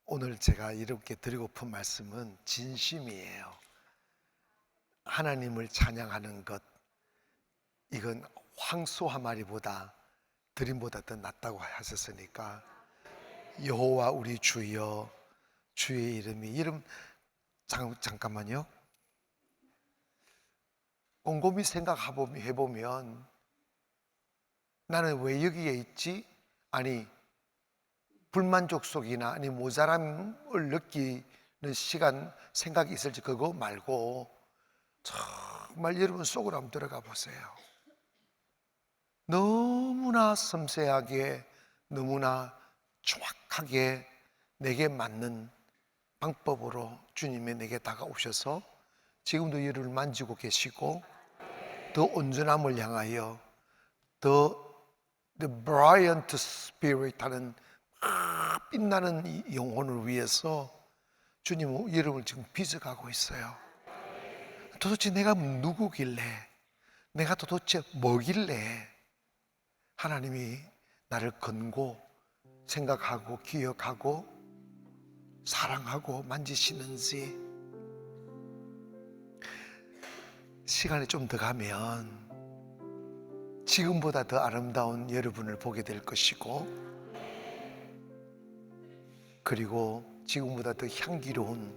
오늘 제가 이렇게 드리고픈 말씀은 진심이에요. 하나님을 찬양하는 것, 이건 황소 한 마리보다 드림보다 더 낫다고 하셨으니까 여호와 우리 주여, 주의 이름 잠깐만요. 곰곰이 생각해보면 나는 왜 여기에 있지? 아니, 불만족속이나 아니 모자람을 느끼는 시간, 생각이 있을지 그거 말고 정말 여러분 속으로 한번 들어가 보세요. 너무나 섬세하게, 너무나 정확하게 내게 맞는 방법으로 주님이 내게 다가오셔서 지금도 여러분을 만지고 계시고, 더 온전함을 향하여 The Brilliant Spirit 하는 빛나는 이 영혼을 위해서 주님은 여러분을 지금 빚어가고 있어요. 도대체 내가 누구길래, 내가 도대체 뭐길래 하나님이 나를 건고 생각하고 기억하고 사랑하고 만지시는지. 시간이 좀 더 가면 지금보다 더 아름다운 여러분을 보게 될 것이고, 그리고 지금보다 더 향기로운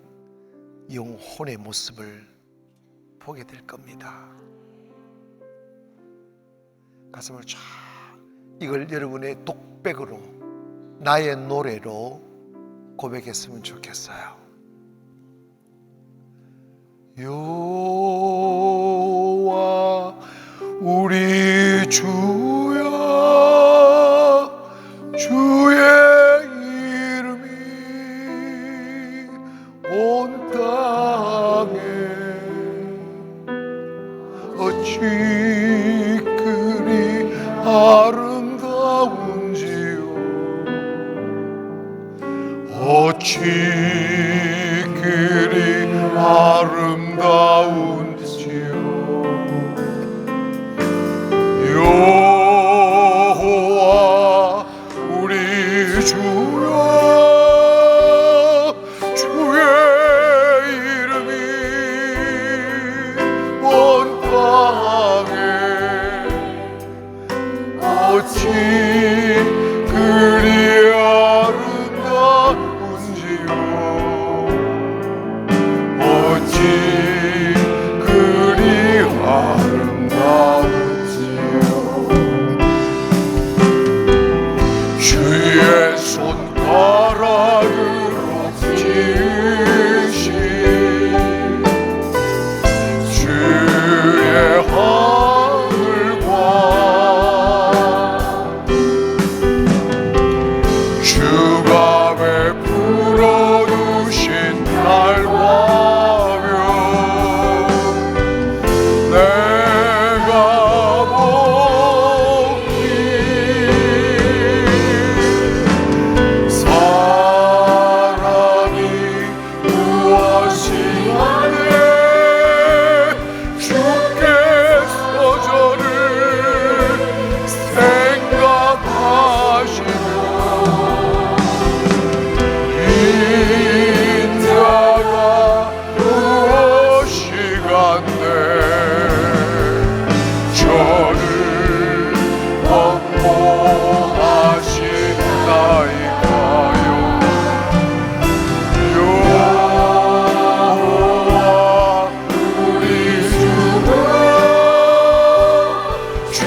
영혼의 모습을 보게 될 겁니다. 가슴을 쫙, 이걸 여러분의 독백으로, 나의 노래로 고백했으면 좋겠어요. 여호와 우리 주여, 주의 이름이 온 땅에 어찌 그리 아름다운지요, 어찌 그리 아름다운지요. 여호와 우리 주여, 주의 이름이 온 땅에 어찌 그리 아름다운지요, 어찌 그리 아름다운지요. 주의 손가락으로 지으신 주의 하늘과 주가 베풀어 두신 날과며 내가 보니 사랑이 무엇이하네 주께서 저를 생각하시며 인자가 무엇이간데 저를 권고하신다이까요. 여호와 우리 주여, 주의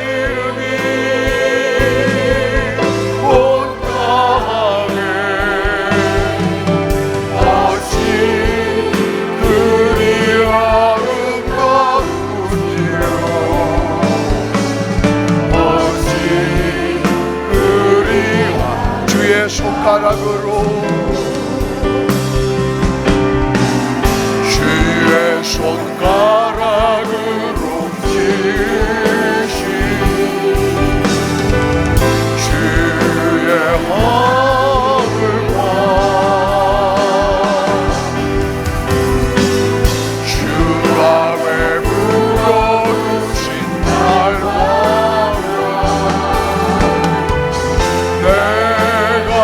이름이 온 땅에 어찌 그리 아름다운지요, 어찌 그리 주의 손가락으로, 주의 손가락으로 지으신 주의 하늘과 주가 베풀어 두신 날과며 내가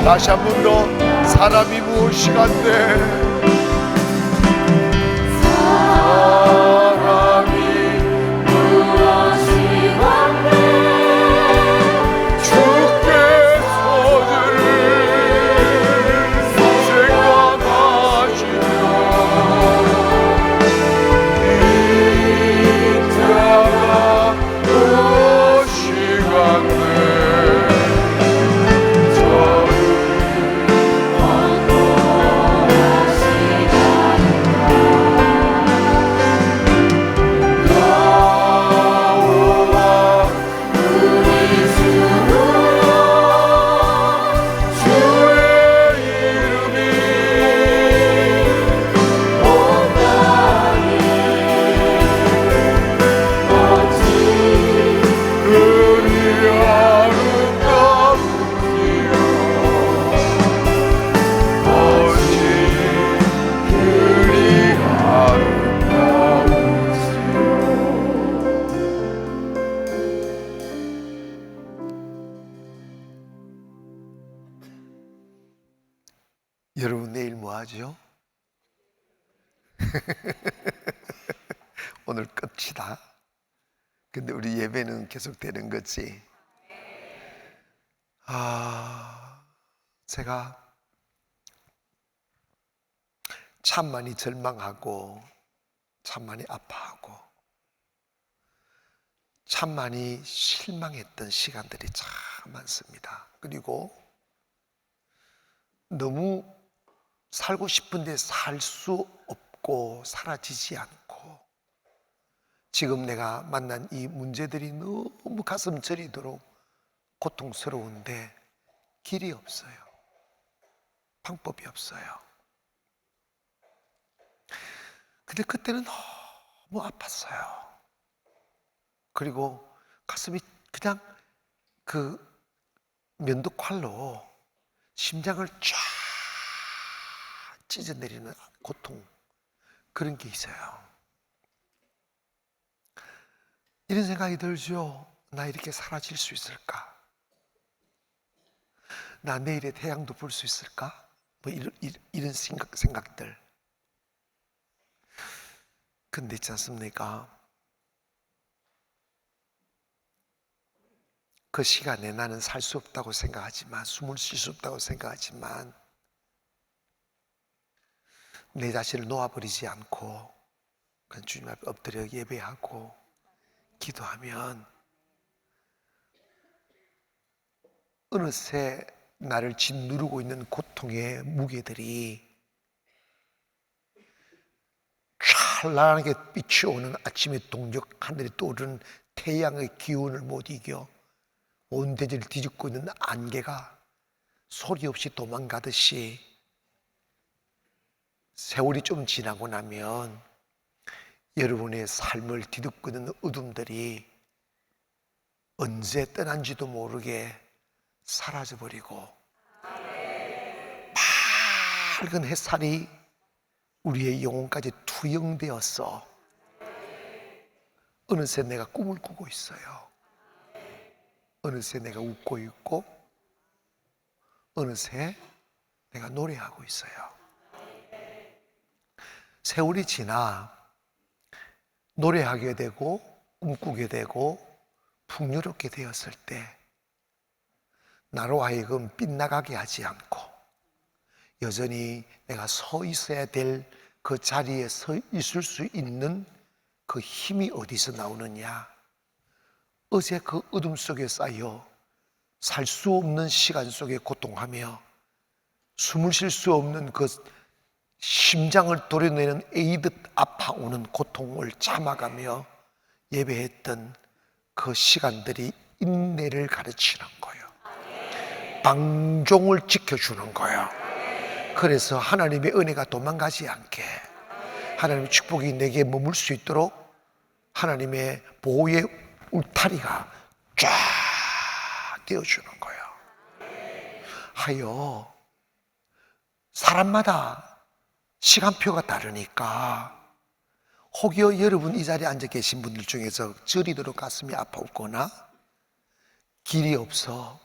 다시 한 번 더 사람이 무엇이간데 여러분 내일 뭐 하죠? 오늘 끝이다. 근데 우리 예배는 계속 되는 거지. 제가 참 많이 절망하고 참 많이 아파하고 참 많이 실망했던 시간들이 참 많습니다. 그리고 너무 살고 싶은데 살 수 없고 사라지지 않고 지금 내가 만난 이 문제들이 너무 가슴 저리도록 고통스러운데 길이 없어요. 방법이 없어요. 근데 그때는 너무 아팠어요. 그리고 가슴이 그냥 그 면도칼로 심장을 쫙 찢어내리는 고통, 그런 게 있어요. 이런 생각이 들죠. 나 이렇게 사라질 수 있을까? 나 내일의 태양도 볼 수 있을까? 뭐 이런 생각들. 근데 있지 않습니까? 그 시간에 나는 살 수 없다고 생각하지만, 숨을 쉴 수 없다고 생각하지만 내 자신을 놓아버리지 않고 그냥 주님 앞에 엎드려 예배하고 기도하면 어느새 나를 짓누르고 있는 고통의 무게들이 찬란하게 빛이 오는 아침의 동력, 하늘에 떠오르는 태양의 기운을 못 이겨 온 대지를 뒤집고 있는 안개가 소리 없이 도망가듯이 세월이 좀 지나고 나면 여러분의 삶을 뒤덮고 있는 어둠들이 언제 떠난지도 모르게 사라져버리고 밝은 햇살이 우리의 영혼까지 투영되어서 어느새 내가 꿈을 꾸고 있어요. 어느새 내가 웃고 있고 어느새 내가 노래하고 있어요. 세월이 지나 노래하게 되고 꿈꾸게 되고 풍요롭게 되었을 때 나로 하여금 빗나가게 하지 않고 여전히 내가 서 있어야 될 그 자리에 서 있을 수 있는 그 힘이 어디서 나오느냐? 어제 그 어둠 속에 쌓여 살 수 없는 시간 속에 고통하며 숨을 쉴 수 없는 그 심장을 도려내는 에이듯 아파오는 고통을 참아가며 예배했던 그 시간들이 인내를 가르치는 거예요. 방종을 지켜주는 거예요. 그래서 하나님의 은혜가 도망가지 않게 하나님의 축복이 내게 머물 수 있도록 하나님의 보호의 울타리가 쫙 띄워주는 거예요. 하여 사람마다 시간표가 다르니까 혹여 여러분 이 자리에 앉아 계신 분들 중에서 저리도록 가슴이 아파오거나 길이 없어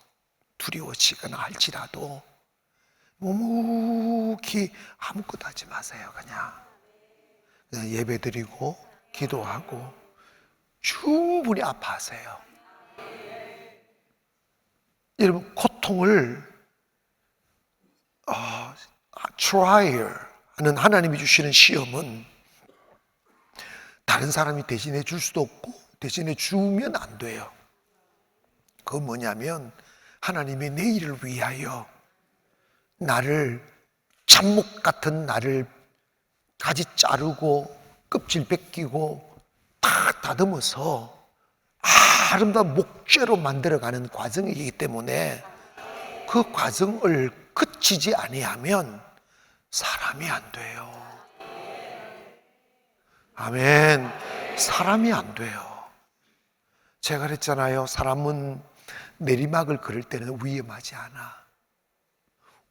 두려워지거나 할지라도 묵묵히 아무것도 하지 마세요. 그냥 예배드리고 기도하고 충분히 아파하세요. 여러분, 고통을 trial 하는 하나님이 주시는 시험은 다른 사람이 대신해 줄 수도 없고 대신해 주면 안 돼요. 그건 뭐냐면 하나님의 내일을 위하여 나를, 잡목 같은 나를 가지 자르고 껍질 벗기고 다 다듬어서 아름다운 목재로 만들어가는 과정이기 때문에 그 과정을 그치지 아니하면 사람이 안 돼요. 아멘. 사람이 안 돼요. 제가 그랬잖아요. 사람은 내리막을 걸을 때는 위험하지 않아.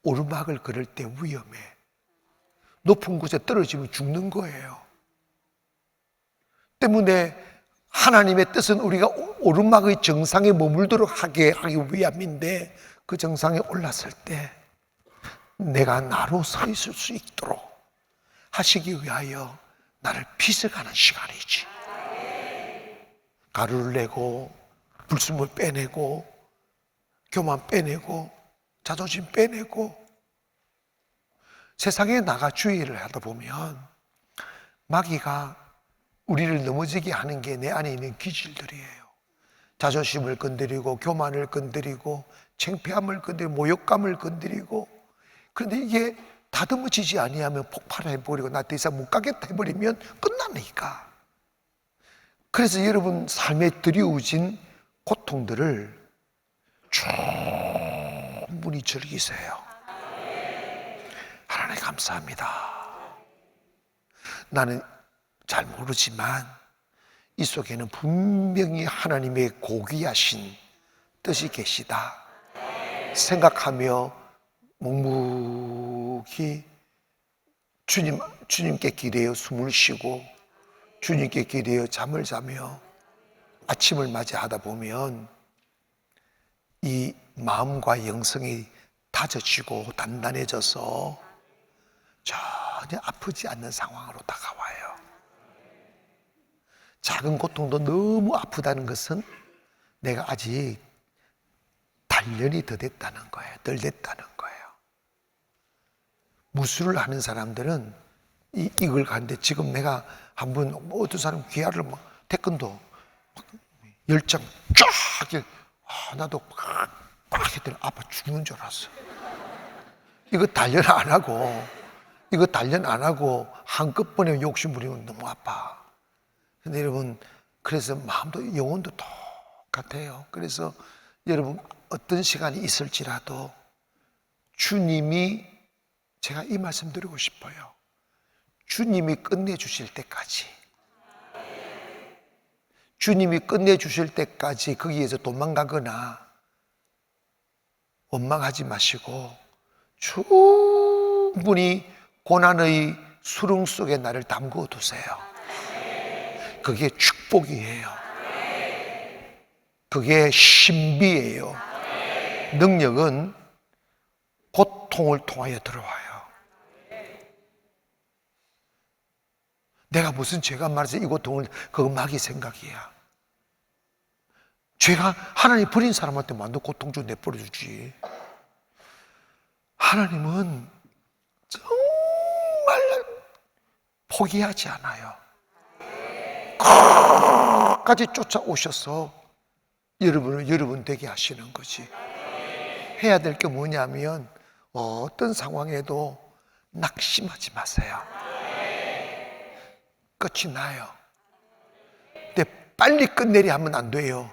오르막을 걸을 때 위험해. 높은 곳에 떨어지면 죽는 거예요. 때문에 하나님의 뜻은 우리가 오르막의 정상에 머물도록 하기 위함인데, 그 정상에 올랐을 때 내가 나로 서 있을 수 있도록 하시기 위하여 나를 빚어가는 시간이지. 가루를 내고 불순물 빼내고 교만 빼내고 자존심 빼내고 세상에 나가 주의를 하다 보면 마귀가 우리를 넘어지게 하는 게 내 안에 있는 기질들이에요. 자존심을 건드리고 교만을 건드리고 창피함을 건드리고 모욕감을 건드리고, 그런데 이게 다듬어지지 아니하면 폭발해버리고 나 더 이상 못 가겠다 해버리면 끝나니까. 그래서 여러분 삶에 들이우진 고통들을 충분히 즐기세요. 하나님 감사합니다. 나는 잘 모르지만 이 속에는 분명히 하나님의 고귀하신 뜻이 계시다 생각하며 묵묵히 주님께 기대어 숨을 쉬고 주님께 기대어 잠을 자며 아침을 맞이하다 보면 이 마음과 영성이 다져지고 단단해져서 전혀 아프지 않는 상황으로 다가와요. 작은 고통도 너무 아프다는 것은 내가 아직 단련이 더 됐다는 거예요. 덜 됐다는 거예요. 무술을 하는 사람들은 이걸 가는데, 지금 내가 한번 어떤 사람 귀하를 태권도 열장 쫙 나도 꽉 했더니 아파 죽는 줄 알았어. 이거 단련 안 하고 한꺼번에 욕심 부리면 너무 아파. 근데 여러분, 그래서 마음도 영혼도 똑같아요. 그래서 여러분 어떤 시간이 있을지라도 주님이, 제가 이 말씀 드리고 싶어요. 주님이 끝내주실 때까지, 주님이 끝내주실 때까지 거기에서 도망가거나 원망하지 마시고 충분히 고난의 수렁 속에 나를 담그어 두세요. 그게 축복이에요. 그게 신비예요. 능력은 고통을 통하여 들어와요. 내가 무슨 죄가 많아서 이 고통을, 그거 마귀 생각이야. 죄가 하나님 버린 사람한테 만도 고통 좀 내버려주지. 하나님은 정말 포기하지 않아요. 끝까지 쫓아오셔서 여러분을 여러분 되게 하시는 거지. 해야 될 게 뭐냐면 어떤 상황에도 낙심하지 마세요. 끝이 나요. 근데 빨리 끝내려 하면 안 돼요.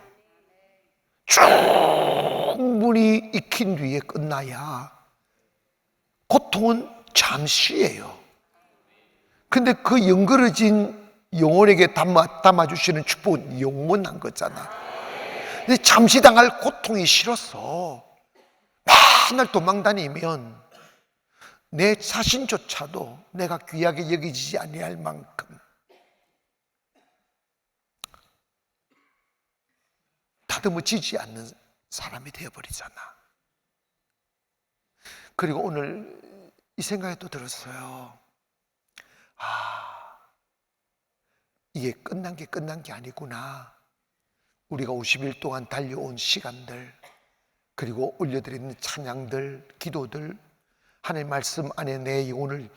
충분히 익힌 뒤에 끝나야. 고통은 잠시예요. 근데 그 연그러진 영혼에게 담아주시는 축복은 영원한 거잖아. 근데 잠시 당할 고통이 싫어서 맨날 도망다니면 내 자신조차도 내가 귀하게 여기지지 아니할 만큼 다듬어지지 않는 사람이 되어버리잖아. 그리고 오늘 이 생각이 또 들었어요. 이게 끝난 게 아니구나. 우리가 50일 동안 달려온 시간들, 그리고 올려드리는 찬양들, 기도들, 하나님의 말씀 안에 내 영혼을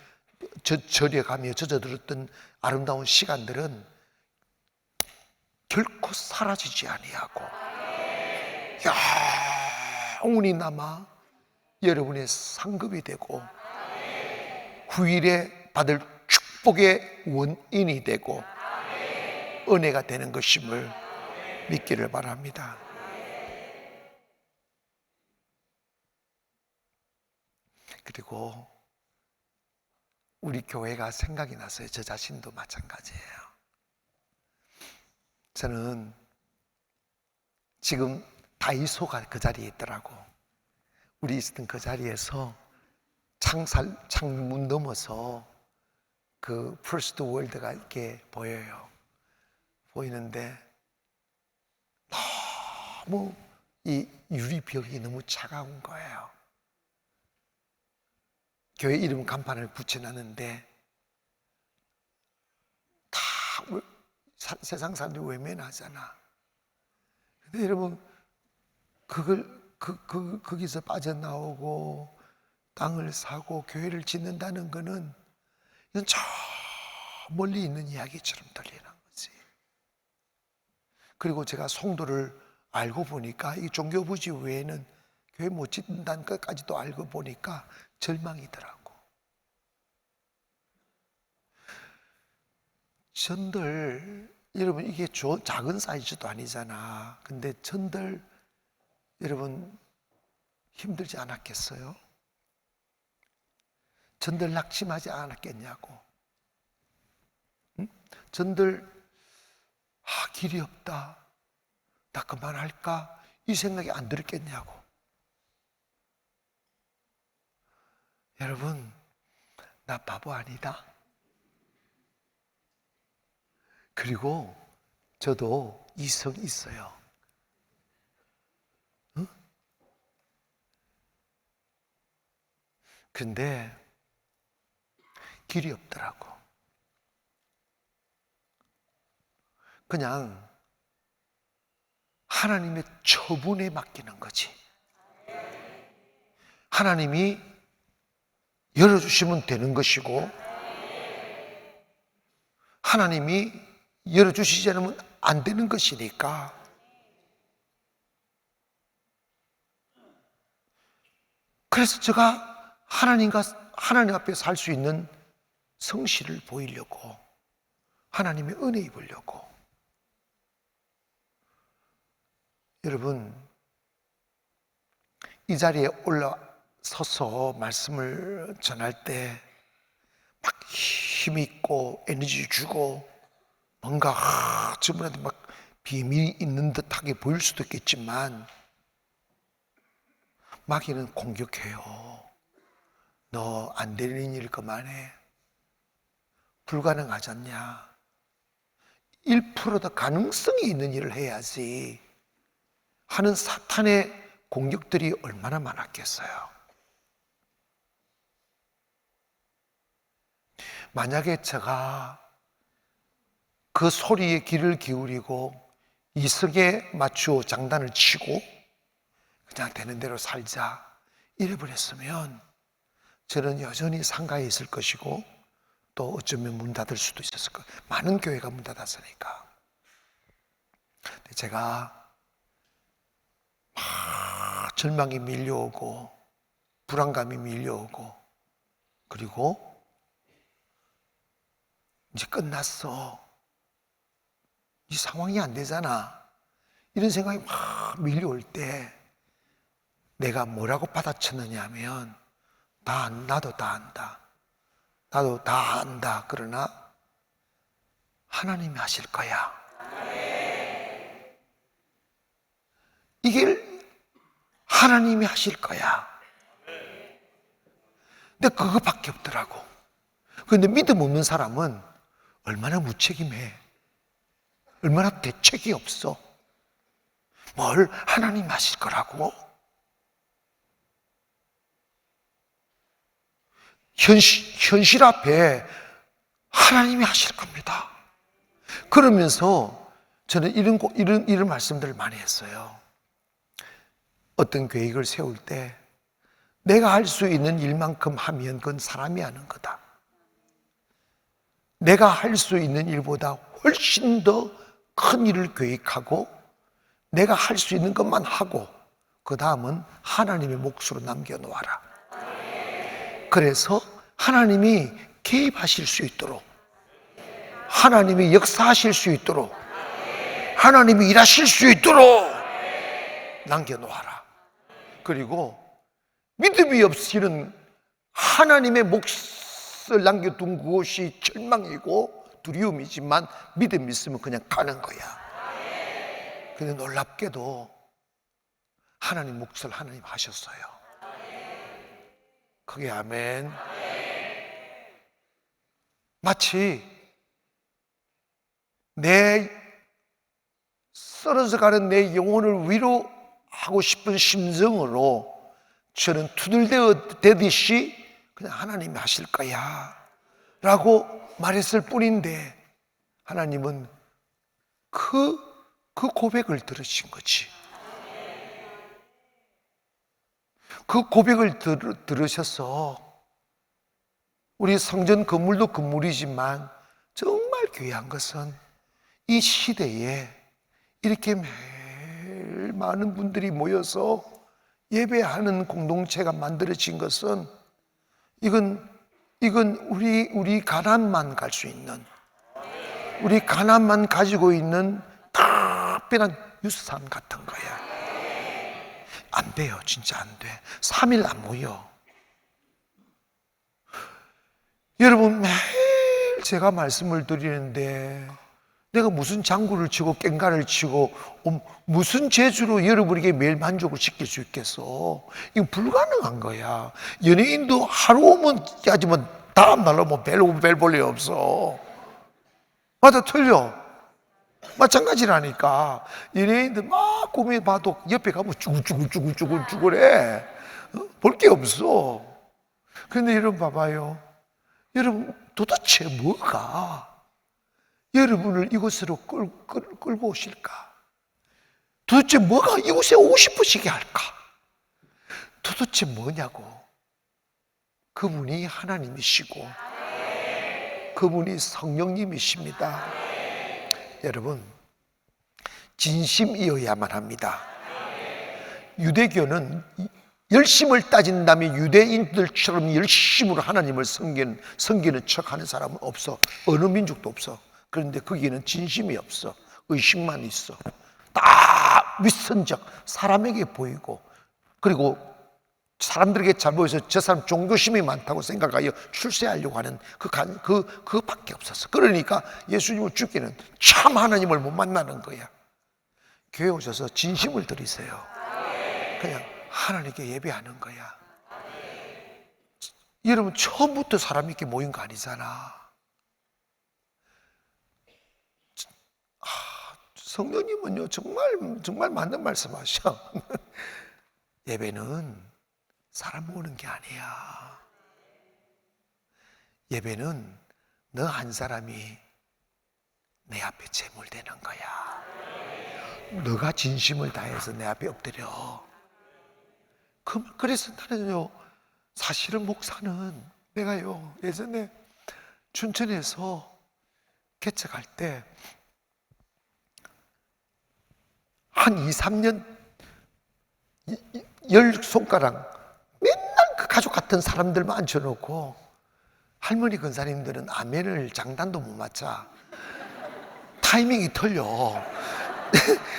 절여가며 젖어들었던 아름다운 시간들은 결코 사라지지 아니하고 영원히 남아 여러분의 상급이 되고 후일에 받을 축복의 원인이 되고 은혜가 되는 것임을 믿기를 바랍니다. 그리고 우리 교회가 생각이 났어요. 저 자신도 마찬가지예요. 저는 지금 다이소가 그 자리에 있더라고. 우리 있었던 그 자리에서 창문 넘어서 그 퍼스트 월드가 이렇게 보이는데 너무 이 유리벽이 너무 차가운 거예요. 교회 이름 간판을 붙여놨는데 다 세상 사람들이 외면하잖아. 근데 여러분 거기서 빠져나오고 땅을 사고 교회를 짓는다는 거는 이건 저 멀리 있는 이야기처럼 들리는 거지. 그리고 제가 송도를 알고 보니까 이 종교부지 외에는 교회 못 짓는다는 것까지도 알고 보니까 절망이더라고. 전들, 여러분 이게 작은 사이즈도 아니잖아. 근데 전들 여러분 힘들지 않았겠어요? 전들 낙심하지 않았겠냐고. 응? 전들 길이 없다, 나 그만할까, 이 생각이 안 들었겠냐고. 여러분, 나 바보 아니다. 그리고 저도 이성 있어요. 응? 근데 길이 없더라고. 그냥 하나님의 처분에 맡기는 거지. 하나님이 열어주시면 되는 것이고 하나님이 열어주시지 않으면 안 되는 것이니까 그래서 제가 하나님 앞에 살 수 있는 성실을 보이려고 하나님의 은혜 입으려고. 여러분 이 자리에 올라서서 말씀을 전할 때 막 힘있고 에너지 주고 뭔가 저분한테 막 비밀이 있는 듯하게 보일 수도 있겠지만 마귀는 공격해요. 너 안 되는 일 그만해. 불가능하잖냐. 1%더 가능성이 있는 일을 해야지 하는 사탄의 공격들이 얼마나 많았겠어요. 만약에 제가 그 소리에 귀를 기울이고 이성에 맞추어 장단을 치고 그냥 되는 대로 살자 이래버렸으면 저는 여전히 상가에 있을 것이고 또 어쩌면 문 닫을 수도 있었을 거예요. 많은 교회가 문 닫았으니까. 근데 제가 막 절망이 밀려오고 불안감이 밀려오고 그리고 이제 끝났어, 이 상황이 안 되잖아, 이런 생각이 막 밀려올 때 내가 뭐라고 받아쳤느냐 하면 나도 다 안다. 나도 다 안다. 그러나 하나님이 하실 거야. 이게 하나님이 하실 거야. 근데 그거밖에 없더라고. 그런데 믿음 없는 사람은 얼마나 무책임해. 얼마나 대책이 없어. 뭘 하나님 하실 거라고? 현실 앞에 하나님이 하실 겁니다. 그러면서 저는 이런 말씀들을 많이 했어요. 어떤 계획을 세울 때 내가 할 수 있는 일만큼 하면 그건 사람이 하는 거다. 내가 할 수 있는 일보다 훨씬 더 큰 일을 계획하고 내가 할 수 있는 것만 하고 그 다음은 하나님의 몫으로 남겨놓아라. 그래서 하나님이 개입하실 수 있도록, 하나님이 역사하실 수 있도록, 하나님이 일하실 수 있도록 남겨놓아라. 그리고 믿음이 없이는 하나님의 몫을 남겨둔 그것이 절망이고 두려움이지만 믿음이 있으면 그냥 가는 거야. 근데 놀랍게도 하나님 몫을 하나님 하셨어요. 그게 아멘. 마치 내 쓰러져 가는 내 영혼을 위로하고 싶은 심정으로 저는 투덜대듯이 그냥 하나님이 하실 거야 라고 말했을 뿐인데 하나님은 그 고백을 들으신 거지. 그 고백을 들으셔서 우리 성전 건물도 건물이지만 정말 귀한 것은 이 시대에 이렇게 매일 많은 분들이 모여서 예배하는 공동체가 만들어진 것은 이건 우리 가난만 갈 수 있는, 우리 가난만 가지고 있는 특별한 유산 같은 거야. 안 돼요. 진짜 안 돼. 3일 안 모여. 여러분, 매일 제가 말씀을 드리는데 내가 무슨 장구를 치고 깽가를 치고 무슨 재주로 여러분에게 매일 만족을 시킬 수 있겠어? 이건 불가능한 거야. 연예인도 하루 오면 야지만 다음 날로 뭐 별 볼 일 없어. 맞아, 틀려. 마찬가지라니까. 연예인들 막 꾸며 봐도 옆에 가면 쭈글쭈글해. 볼 게 없어. 그런데 여러분 봐봐요. 여러분 도대체 뭐가 여러분을 이곳으로 끌고 오실까? 도대체 뭐가 이곳에 오고 싶으시게 할까? 도대체 뭐냐고. 그분이 하나님이시고 그분이 성령님이십니다. 여러분, 진심이어야만 합니다. 유대교는 열심을 따진다면 유대인들처럼 열심으로 하나님을 섬기는 척하는 사람은 없어. 어느 민족도 없어. 그런데 거기에는 진심이 없어. 의식만 있어. 다 위선적, 사람에게 보이고, 그리고 사람들에게 잘 보여서 저 사람 종교심이 많다고 생각하여 출세하려고 하는 그밖에 없었어. 그러니까 예수님을 죽기는 참 하나님을 못 만나는 거야. 교회 오셔서 진심을 들이세요. 그냥 하나님께 예배하는 거야. 여러분, 처음부터 사람이 이렇게 모인 거 아니잖아. 성령님은요, 정말 맞는 말씀 하셔. 예배는 사람 모으는 게 아니야. 예배는 너 한 사람이 내 앞에 제물되는 거야. 너가 진심을 다해서 내 앞에 엎드려. 그래서 나는요, 사실은 목사는 내가요, 예전에 춘천에서 개척할 때 한 2, 3년 10손가락 맨날 그 가족 같은 사람들만 앉혀놓고 할머니 권사님들은 아멘을 장단도 못 맞춰. 타이밍이 틀려.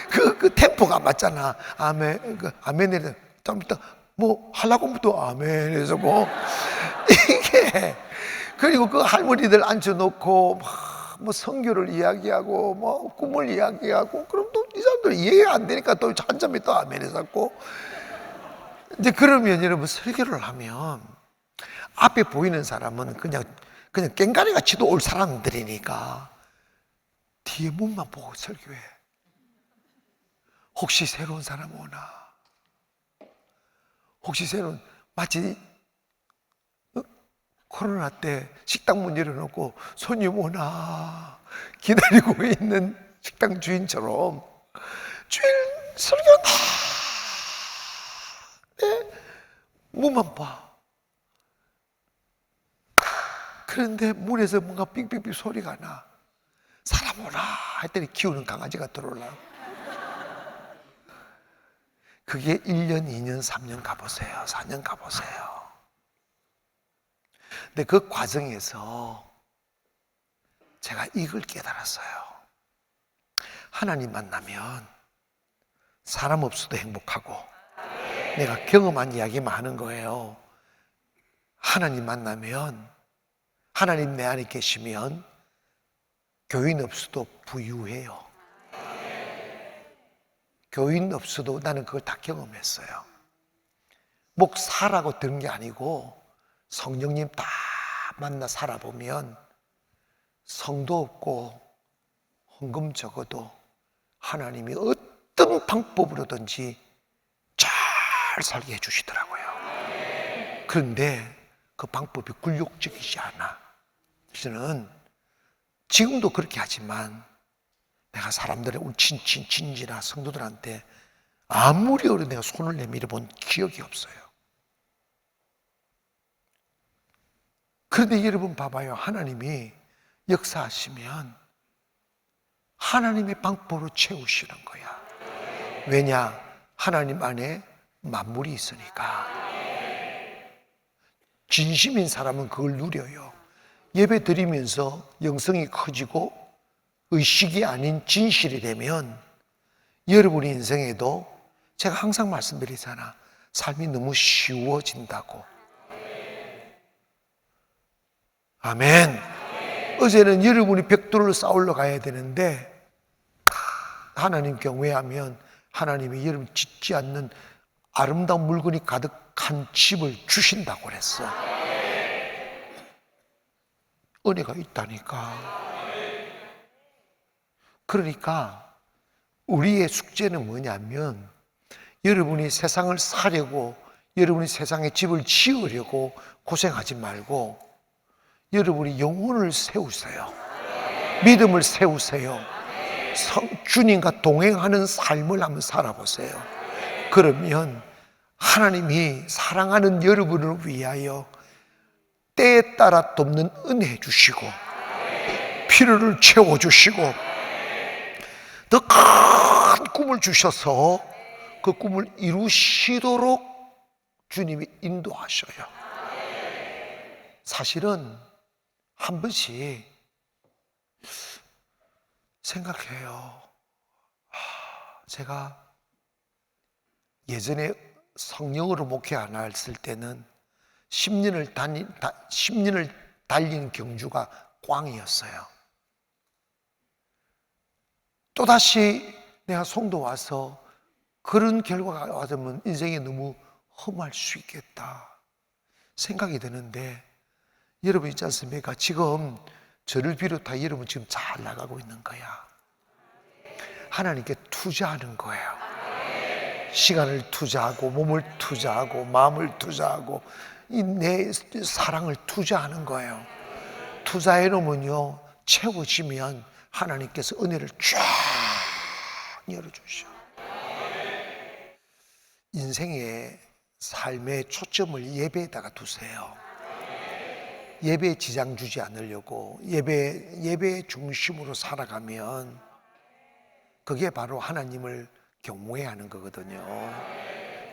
그 템포가 안 맞잖아. 아멘, 아멘에 좀 이따 뭐 하려고 하면 또 아멘에서 뭐 이게. 그리고 그 할머니들 앉혀놓고 뭐 성교를 이야기하고 뭐 꿈을 이야기하고, 그럼 또 이 사람들 이해가 안 되니까 또 한참 있다 아멘에서 고. 이제 그러면 여러분, 설교를 하면 앞에 보이는 사람은 그냥 깽가리 같이도 올 사람들이니까 뒤에 문만 보고 설교해. 혹시 새로운 사람 오나? 혹시 새로운, 마치 코로나 때 식당 문 열어놓고 손님 오나 기다리고 있는 식당 주인처럼 주일 설교한다. 네, 문만 봐. 그런데 문에서 뭔가 삑삑삑 소리가 나. 사람 오나 했더니 키우는 강아지가 들어오나. 그게 1년, 2년, 3년 가보세요. 4년 가보세요. 근데 그 과정에서 제가 이걸 깨달았어요. 하나님 만나면 사람 없어도 행복하고, 내가 경험한 이야기만 하는 거예요. 하나님 만나면, 하나님 내 안에 계시면 교인 없어도 부유해요. 교인 없어도 나는 그걸 다 경험했어요. 목사라고 들은 게 아니고 성령님 다 만나 살아보면 성도 없고 헌금 적어도 하나님이 어떤 방법으로든지 잘 살게 해주시더라고요. 그런데 그 방법이 굴욕적이지 않아. 저는 지금도 그렇게 하지만 내가 사람들의 친지나 성도들한테 아무리 어려도 내가 손을 내밀어 본 기억이 없어요. 그런데 여러분 봐봐요. 하나님이 역사하시면 하나님의 방법으로 채우시는 거야. 왜냐? 하나님 안에 만물이 있으니까. 진심인 사람은 그걸 누려요. 예배 드리면서 영성이 커지고 의식이 아닌 진실이 되면 여러분의 인생에도 제가 항상 말씀드리잖아. 삶이 너무 쉬워진다고. 아멘. 어제는 여러분이 벽돌을 쌓으러 가야 되는데 하나님 경외하면 하나님이 여러분 짓지 않는 아름다운 물건이 가득한 집을 주신다고 그랬어. 은혜가 있다니까. 그러니까 우리의 숙제는 뭐냐면 여러분이 세상을 사려고, 여러분이 세상에 집을 지으려고 고생하지 말고 여러분이 영혼을 세우세요. 믿음을 세우세요. 주님과 동행하는 삶을 한번 살아보세요. 그러면 하나님이 사랑하는 여러분을 위하여 때에 따라 돕는 은혜 주시고 필요를 채워주시고 더 큰 꿈을 주셔서 그 꿈을 이루시도록 주님이 인도하셔요. 사실은 한 번씩 생각해요. 제가 예전에 성령으로 목회 안 했을 때는 10년을 달린 경주가 꽝이었어요. 또다시 내가 송도 와서 그런 결과가 와서면 인생이 너무 험할 수 있겠다 생각이 드는데, 여러분 있지 않습니까? 지금 저를 비롯해 여러분 지금 잘 나가고 있는 거야. 하나님께 투자하는 거예요. 시간을 투자하고 몸을 투자하고 마음을 투자하고 내 사랑을 투자하는 거예요. 투자해 놓으면요, 채워지면 하나님께서 은혜를 쫙 열어주셔. 인생의 삶의 초점을 예배에다가 두세요. 예배에 지장 주지 않으려고 예배 중심으로 살아가면 그게 바로 하나님을 경외하는 거거든요.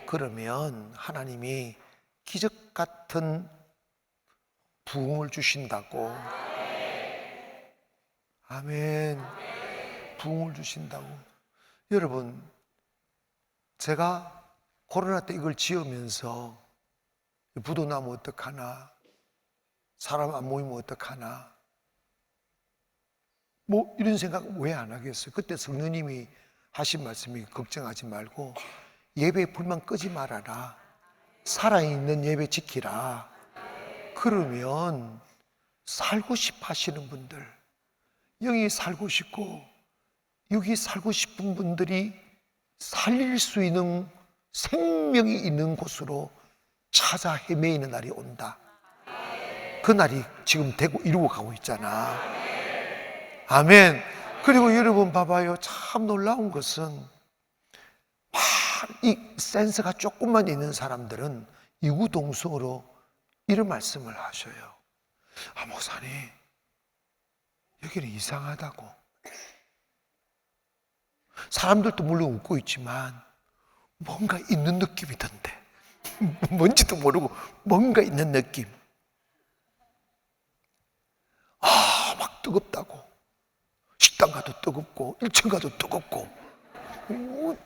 그러면 하나님이 기적 같은 부흥을 주신다고. 아멘. 부흥을 주신다고. 여러분, 제가 코로나 때 이걸 지으면서 부도 나면 어떡하나, 사람 안 모이면 어떡하나, 뭐 이런 생각 왜 안 하겠어요? 그때 성령님이 하신 말씀이 걱정하지 말고 예배 불만 끄지 말아라. 살아있는 예배 지키라. 그러면 살고 싶어 하시는 분들, 여기 살고 싶고 여기 살고 싶은 분들이 살릴 수 있는 생명이 있는 곳으로 찾아 헤매이는 날이 온다. 그 날이 지금 되고 이루고 가고 있잖아. 아멘. 그리고 여러분 봐봐요. 참 놀라운 것은 이 센스가 조금만 있는 사람들은 이구동성으로 이런 말씀을 하셔요. 아, 목사님, 여기는 이상하다고. 사람들도 물론 웃고 있지만 뭔가 있는 느낌이 든대. 뭔지도 모르고 뭔가 있는 느낌. 아, 막 뜨겁다고. 식당 가도 뜨겁고 1층 가도 뜨겁고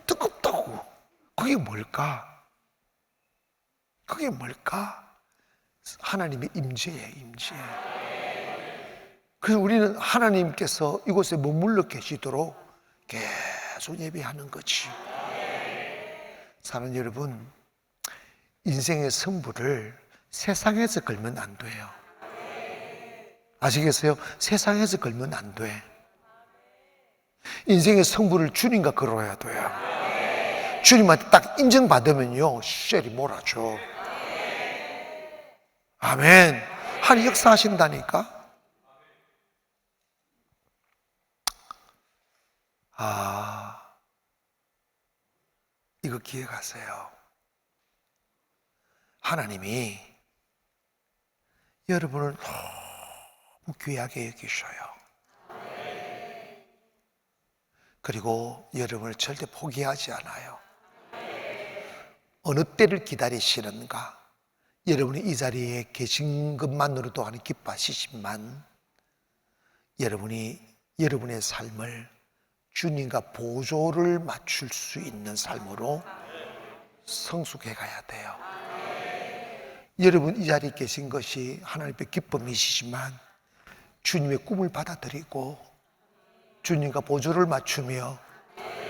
뜨겁다고. 그게 뭘까? 그게 뭘까? 하나님의 임재예요, 임재. 그래서 우리는 하나님께서 이곳에 머물러 계시도록 계속 예배하는 거지. 사랑하는 여러분, 인생의 승부를 세상에서 걸면 안 돼요. 아시겠어요? 세상에서 걸면 안 돼. 인생의 승부를 주님과 걸어야 돼요. 주님한테 딱 인정받으면요, 쉘이 몰아줘. 아멘. 하나님 역사하신다니까. 이거 기억하세요. 하나님이 여러분을 너무 귀하게 여기셔요. 그리고 여러분을 절대 포기하지 않아요. 어느 때를 기다리시는가? 여러분이 이 자리에 계신 것만으로도 하나님 기뻐하시지만 여러분이 여러분의 삶을 주님과 보조를 맞출 수 있는 삶으로 성숙해 가야 돼요. 여러분 이 자리에 계신 것이 하나님의 기쁨이시지만 주님의 꿈을 받아들이고 주님과 보조를 맞추며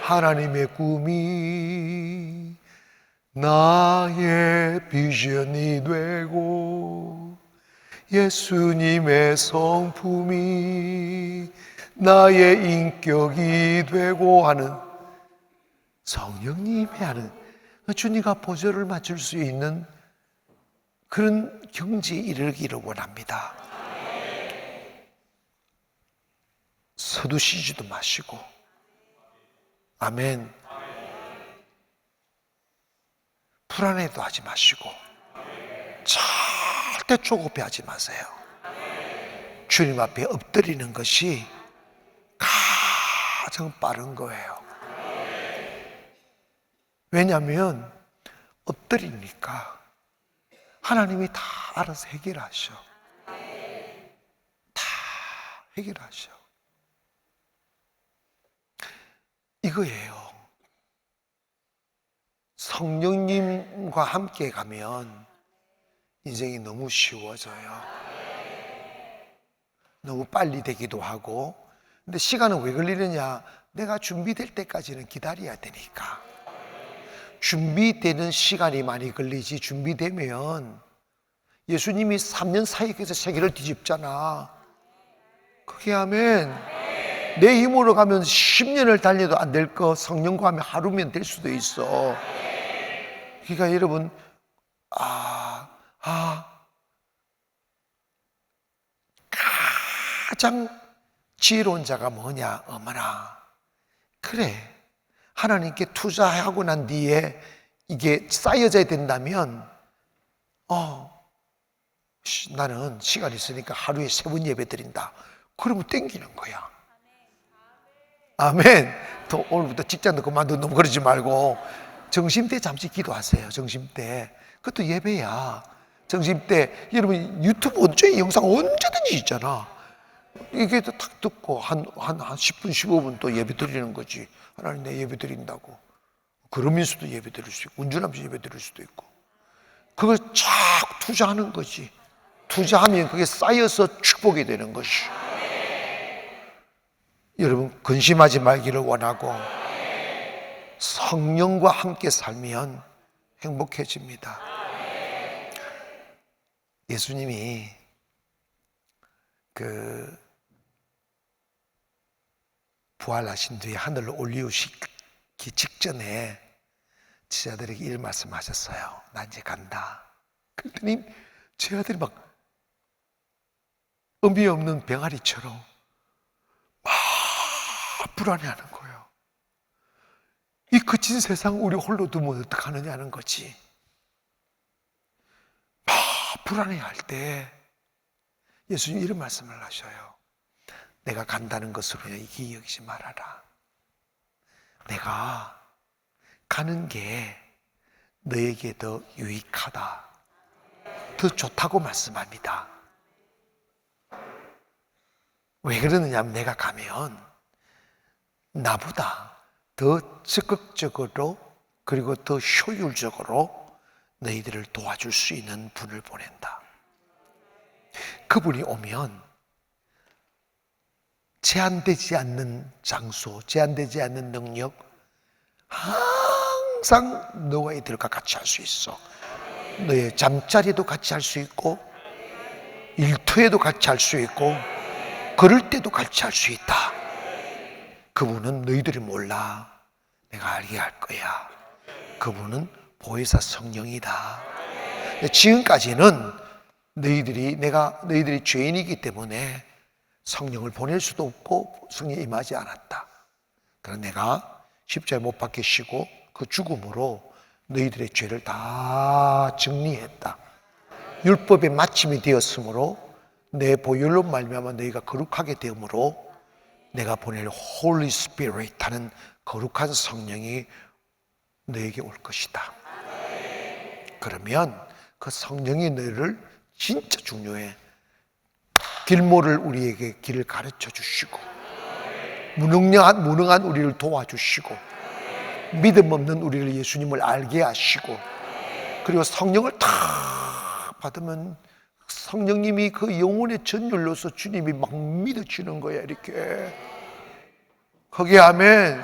하나님의 꿈이 나의 비전이 되고 예수님의 성품이 나의 인격이 되고 하는 성령님이 하는 주님과 보조를 맞출 수 있는 그런 경지에 이르기를 원합니다. 서두시지도 마시고, 아멘. 불안해도 하지 마시고, 절대 조급해하지 마세요. 주님 앞에 엎드리는 것이 가장 빠른 거예요. 왜냐하면 엎드리니까 하나님이 다 알아서 해결하셔. 다 해결하셔. 이거예요. 성령님과 함께 가면 인생이 너무 쉬워져요. 너무 빨리 되기도 하고. 근데 시간은 왜 걸리느냐? 내가 준비될 때까지는 기다려야 되니까. 준비되는 시간이 많이 걸리지. 준비되면 예수님이 3년 사역해서 세계를 뒤집잖아. 그게 아멘. 내 힘으로 가면 10년을 달려도 안 될 거 성령과 하면 하루면 될 수도 있어. 그러니까 여러분 가장 지혜로운 자가 뭐냐? 어머나, 그래, 하나님께 투자하고 난 뒤에 이게 쌓여져야 된다면 나는 시간 있으니까 하루에 3번 예배 드린다. 그러면 땡기는 거야. 아멘. 또 오늘부터 직장도 그만두고 너무 그러지 말고 점심때 잠시 기도하세요. 점심때 그것도 예배야. 점심때 여러분 유튜브 영상 언제든지 있잖아. 이게 딱 듣고 한 10분 15분 또 예배 드리는 거지. 하나님 내 예배 드린다고. 그러면서도 예배 드릴 수 있고 운전하면서 예배 드릴 수도 있고. 그걸 쫙 투자하는 거지. 투자하면 그게 쌓여서 축복이 되는 것이. 여러분 근심하지 말기를 원하고 성령과 함께 살면 행복해집니다. 예수님이 부활하신 뒤에 하늘로 올리우시기 직전에 제자들에게 이런 말씀하셨어요. 나 이제 간다. 그랬더니 제자들이 막 의미 없는 병아리처럼 막 불안해하는 거예요. 이 거친 세상 우리 홀로 두면 어떡하느냐는 거지. 막 불안해할 때 예수님 이런 말씀을 하셔요. 내가 간다는 것으로 이기 여기지 말아라. 내가 가는 게 너에게 더 유익하다, 더 좋다고 말씀합니다. 왜 그러느냐면 내가 가면 나보다 더 적극적으로 그리고 더 효율적으로 너희들을 도와줄 수 있는 분을 보낸다. 그분이 오면 제한되지 않는 장소, 제한되지 않는 능력, 항상 너와 이들과 같이 할 수 있어. 너의 잠자리도 같이 할 수 있고, 일터에도 같이 할 수 있고, 걸을 때도 같이 할 수 있다. 그분은 너희들이 몰라. 내가 알게 할 거야. 그분은 보혜사 성령이다. 지금까지는 너희들이 죄인이기 때문에 성령을 보낼 수도 없고 성령이 임하지 않았다. 그러나 내가 십자가에 못 박히시고 그 죽음으로 너희들의 죄를 다 정리했다. 율법의 마침이 되었으므로 내 보혈로 말미암아 너희가 거룩하게 되므로 내가 보낼 Holy Spirit 하는 거룩한 성령이 너에게 올 것이다. 그러면 그 성령이 너희를 진짜 중요해. 길 모를 우리에게 길을 가르쳐 주시고, 무능한 우리를 도와주시고, 믿음 없는 우리를 예수님을 알게 하시고, 그리고 성령을 탁 받으면 성령님이 그 영혼의 전율로서 주님이 막 믿어지는 거야. 이렇게. 거기에 아멘.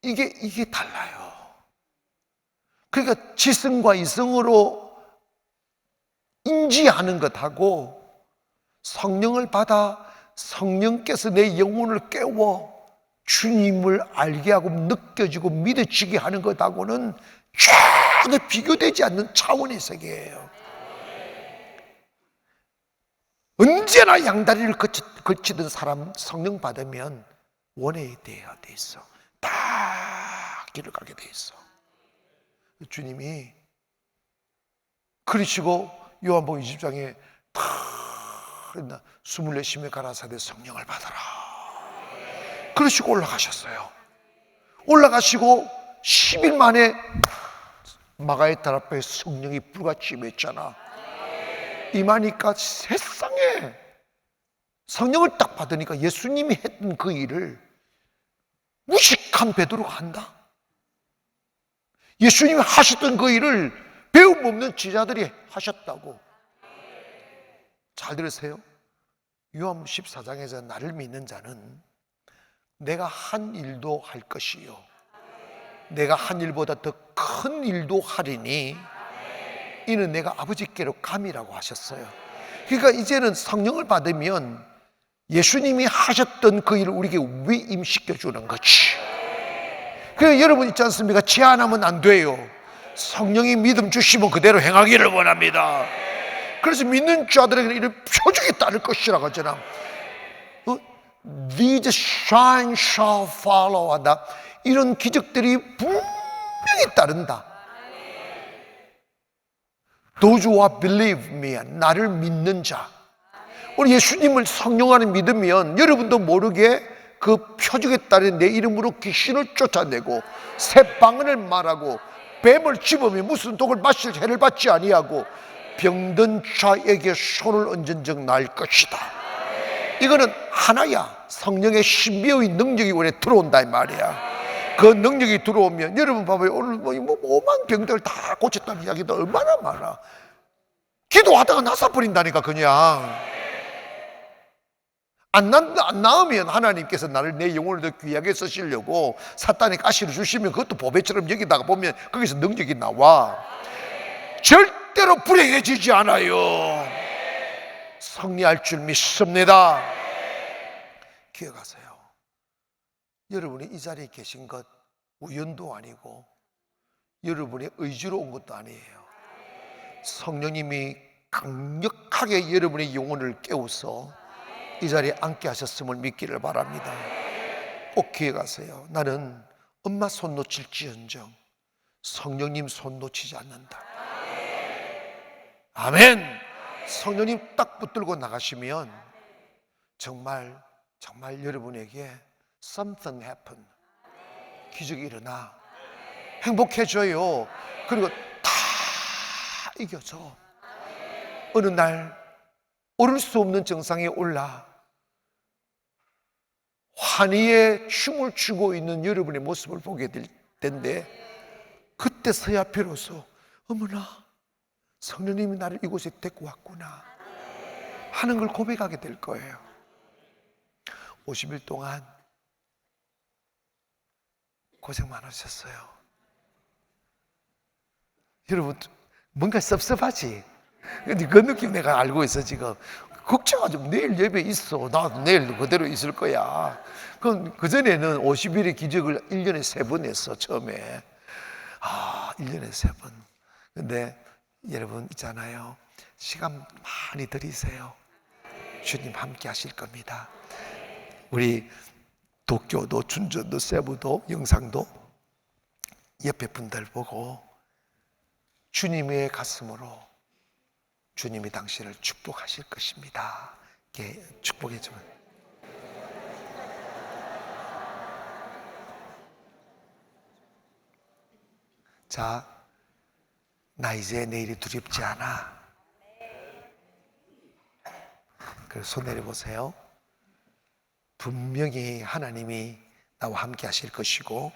이게 달라요. 그러니까 지성과 이성으로 인지하는 것하고 성령을 받아 성령께서 내 영혼을 깨워 주님을 알게 하고 느껴지고 믿어지게 하는 것하고는 전혀 비교되지 않는 차원의 세계예요. 언제나 양다리를 걸치던 사람 성령 받으면 원해야 돼 있어. 다 길을 가게 돼 있어. 주님이 그러시고 요한복음 20장에 다 24심에 가라사대 성령을 받아라. 그러시고 올라가셨어요. 올라가시고 10일 만에 마가의 달 앞에 성령이 불같이 임했잖아. 임하니까 세상에 성령을 딱 받으니까 예수님이 했던 그 일을 무식한 베드로가 한다. 예수님이 하셨던 그 일을 배움 없는 제자들이 하셨다고. 잘 들으세요. 요한 14장에서 나를 믿는 자는 내가 한 일도 할 것이요 내가 한 일보다 더 큰 일도 하리니 이는 내가 아버지께로 감이라고 하셨어요. 그러니까 이제는 성령을 받으면 예수님이 하셨던 그 일을 우리에게 위임시켜 주는 거지. 그래서 여러분 있지 않습니까? 제한하면 안 돼요. 성령이 믿음 주시면 그대로 행하기를 원합니다. 그래서 믿는 자들에게는 이런 표적이 따를 것이라고 하잖아. These signs shall follow 한다. 이런 기적들이 분명히 따른다. Those who believe me, 나를 믿는 자. 우리 예수님을 성령 안에 믿으면 여러분도 모르게 그 표적에 따라 내 이름으로 귀신을 쫓아내고 새방언을 말하고 뱀을 집으면 무슨 독을 마실 해를 받지 아니하고 병든 자에게 손을 얹은 적 날 것이다. 이거는 하나야. 성령의 신비의 능력이 우리에 들어온다 이 말이야. 그 능력이 들어오면 여러분 봐봐요. 오늘 뭐 오만 병들 다 고쳤다는 이야기도 얼마나 많아. 기도하다가 나서버린다니까. 그냥 안 나으면 하나님께서 나를 내 영혼을 더 귀하게 쓰시려고 사탄이 가시를 주시면 그것도 보배처럼 여기다가 보면 거기서 능력이 나와. 절대로 불행해지지 않아요. 승리할 줄 믿습니다. 기억하세요. 여러분이 이 자리에 계신 것 우연도 아니고 여러분의 의지로 온 것도 아니에요. 성령님이 강력하게 여러분의 영혼을 깨워서 이 자리에 앉게 하셨음을 믿기를 바랍니다. 꼭 기억하세요. 나는 엄마 손 놓칠지언정 성령님 손 놓치지 않는다. 아멘. 성령님 딱 붙들고 나가시면 정말 여러분에게 something happen, 기적이 일어나 행복해져요. 그리고 다 이겨져. 어느 날 오를 수 없는 정상에 올라 환희의 춤을 추고 있는 여러분의 모습을 보게 될 텐데, 그때서야 비로소 어머나 성령님이 나를 이곳에 데리고 왔구나 하는 걸 고백하게 될 거예요. 50일 동안 고생 많으셨어요. 여러분 뭔가 섭섭하지? 근데 그 느낌 내가 알고 있어. 지금 걱정하지 마. 내일 예배 있어. 나도 내일 그대로 있을 거야. 그럼 그전에는 50일의 기적을 1년에 3번 했어. 처음에 1년에 3번. 근데 여러분 있잖아요, 시간 많이 들이세요. 주님 함께 하실 겁니다. 우리 도쿄도, 춘천도, 세부도, 영상도 옆에 분들 보고 주님의 가슴으로 주님이 당신을 축복하실 것입니다. 이렇게 축복해 주면. 자, 나 이제 내일이 두렵지 않아. 그래서 손 내려보세요. 분명히 하나님이 나와 함께 하실 것이고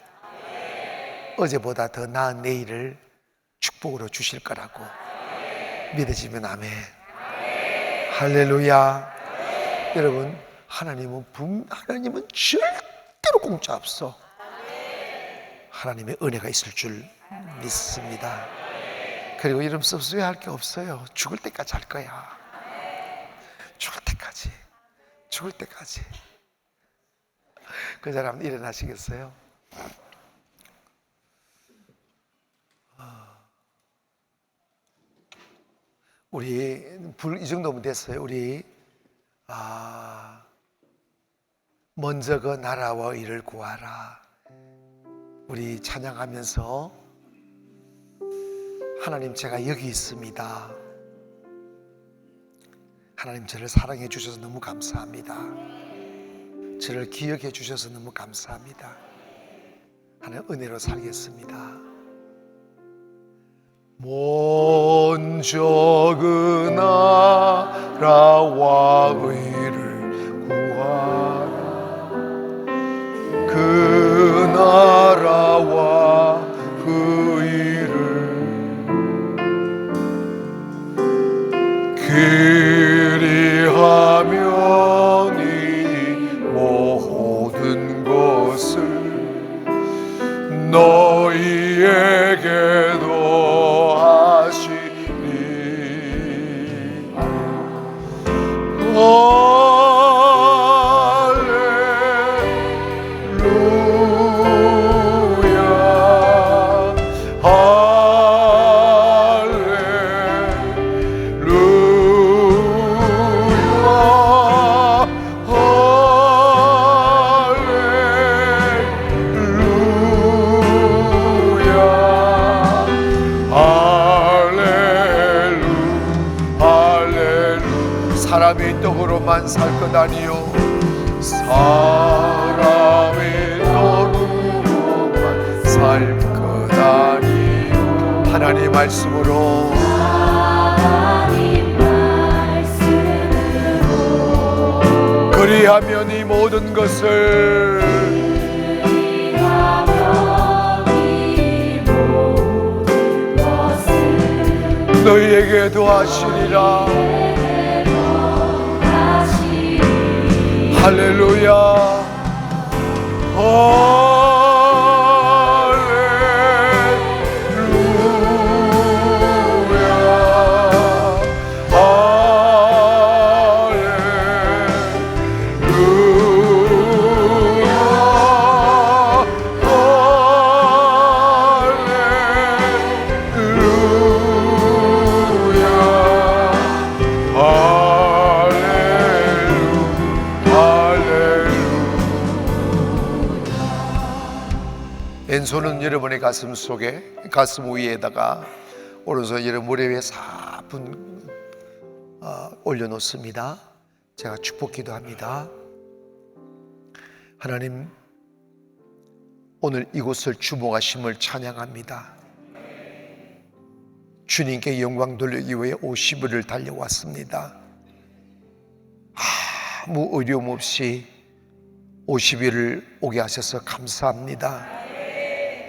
어제보다 더 나은 내일을 축복으로 주실 거라고 믿어지면 아멘. 할렐루야. 여러분, 하나님은 절대로 공짜 없어. 하나님의 은혜가 있을 줄 믿습니다. 그리고 여러분 섭섭해할 게 없어요. 죽을 때까지 할 거야. 죽을 때까지. 그 사람 일어나시겠어요? 우리 이 정도면 됐어요. 우리 먼저 그 나라와 의를 구하라. 우리 찬양하면서 하나님 제가 여기 있습니다. 하나님 저를 사랑해 주셔서 너무 감사합니다. 저를 기억해 주셔서 너무 감사합니다. 하나님 은혜로 살겠습니다. 먼저 그 나라와 의를 구하라. 그 나라와 그 의를 그리하면 이 모든 것을 너희에게도 사람이 떡으로만 살 것 아니요 사람이 떡으로만 살 것 아니요 하나님 말씀으로 그리하면 이 모든 것을 너희에게도 하시리라. 할렐루야. 왼손은 여러분의 가슴 속에, 가슴 위에다가 오른손 여러분 머리 위에 사분 올려놓습니다. 제가 축복 기도합니다. 하나님, 오늘 이곳을 주목하심을 찬양합니다. 주님께 영광 돌리기 위해 50일을 달려왔습니다. 아무 어려움 없이 50일을 오게 하셔서 감사합니다.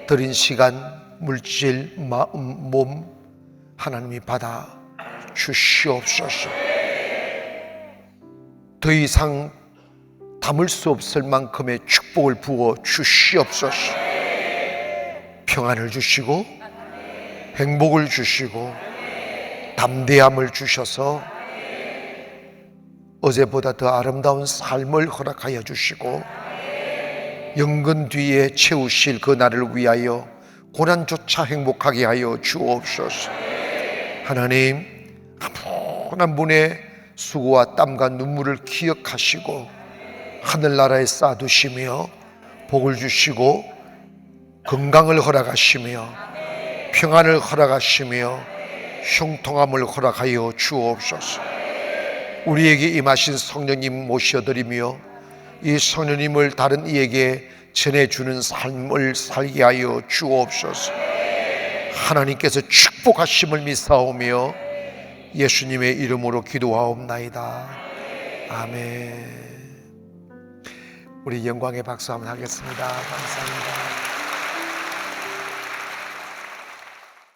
드린 시간, 물질, 마음, 몸 하나님이 받아 주시옵소서. 더 이상 담을 수 없을 만큼의 축복을 부어 주시옵소서. 평안을 주시고 행복을 주시고 담대함을 주셔서 어제보다 더 아름다운 삶을 허락하여 주시고 영근 뒤에 채우실 그 날을 위하여 고난조차 행복하게 하여 주옵소서. 하나님, 한 분의 수고와 땀과 눈물을 기억하시고 하늘나라에 쌓아두시며 복을 주시고 건강을 허락하시며 평안을 허락하시며 형통함을 허락하여 주옵소서. 우리에게 임하신 성령님 모셔드리며 이 성령님을 다른 이에게 전해주는 삶을 살게 하여 주옵소서. 하나님께서 축복하심을 믿사오며 예수님의 이름으로 기도하옵나이다. 아멘. 우리 영광의 박수 한번 하겠습니다. 감사합니다.